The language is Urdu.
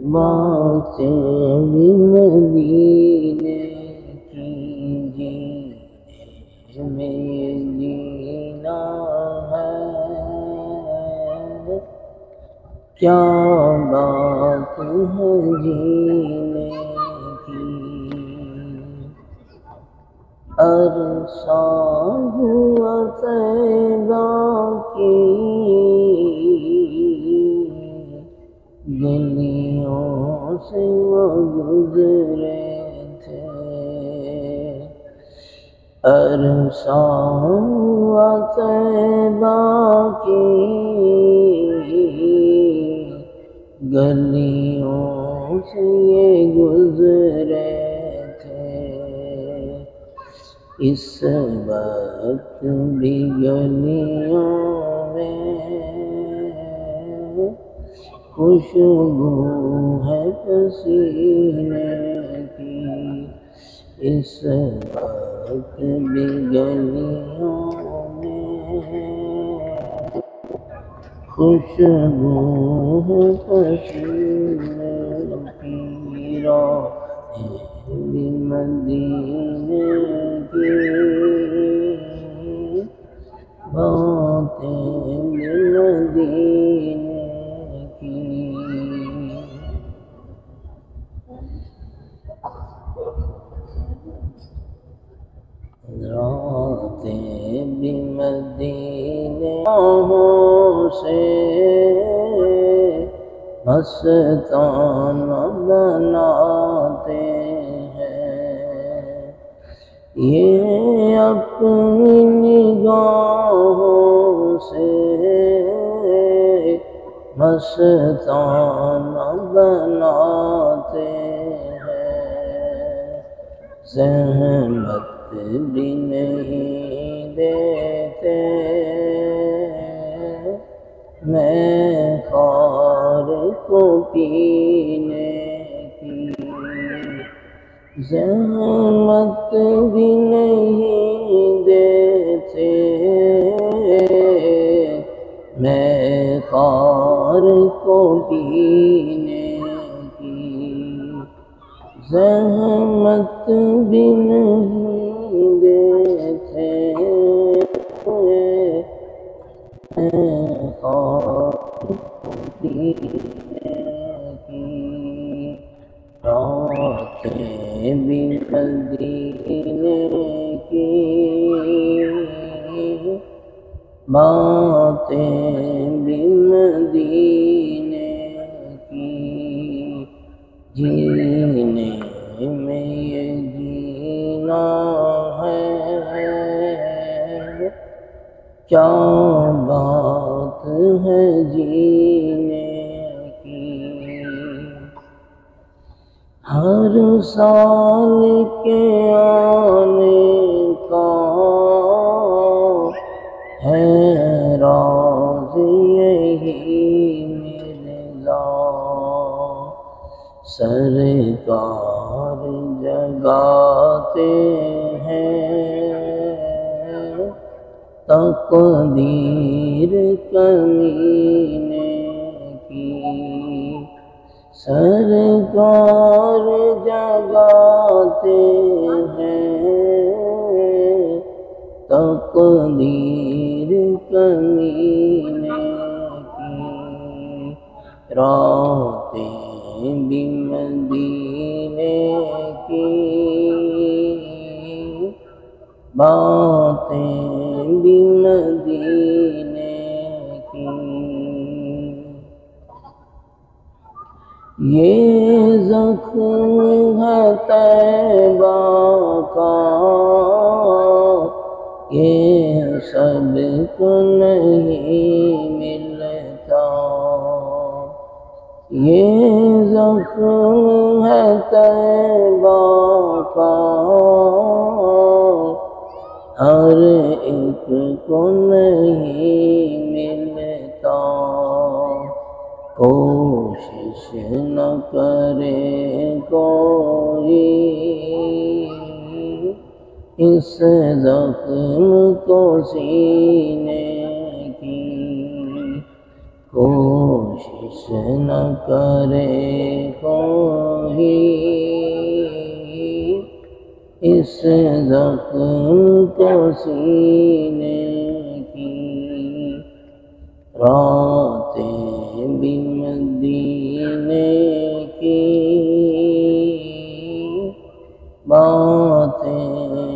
باتیں بھی مدینے کی جینے میں یہ جینا ہے، کیا بات ہے جینے کی، عرصہ ہوا طیبہ کی گلیوں سے وہ گزرے تھے، عرصہ ہوا طیبہ کی گلیوں سے یہ گزرے تھے، اس وقت بھی گلیوں میں خوشبو ہے پسینے کی، اس وقت بھی گلیوں میں خوشبو ہے پسینے کی، راہیں بھی مدینے کی، باتیں بھی مدینے کی، راتیں بھی مدینے سے مستانہ بناتے ہیں، یہ اپنی نگاہوں سے مستانہ بناتے ہیں، زحمت بھی نہیں دیتے میں خار کو پینے کی، زحمت بھی نہیں دیتے میں خار کو پینے کی، زحمت بھی نہیں دیتے خار کو پینے کی، راتیں بھی مدینے کی، باتیں بھی مدینے کی، جینے میں یہ جینا ہے، کیا بات ہے جینے کی، ہر سال کے آنے کا ہے راز یہی مرزا، سرکار جگاتے ہیں تقدیر کمینے کی، سرکار جگاتے ہیں تقدیر کمینے کی، راتیں بھی مدینے کی، باتیں بھی مدینے کی، یہ زخم ہے طیبہ کا یہ سب کو نہیں ملتا، یہ زخم ہے طیبہ کا ہر ایک کو نہیں ملتا، کوشش نہ کرے کوئی اس زخم کو سینے کی، کوشش نہ کرے کوئی اس زخم کو سینے کی راتیں بھی مدینے کی باتیں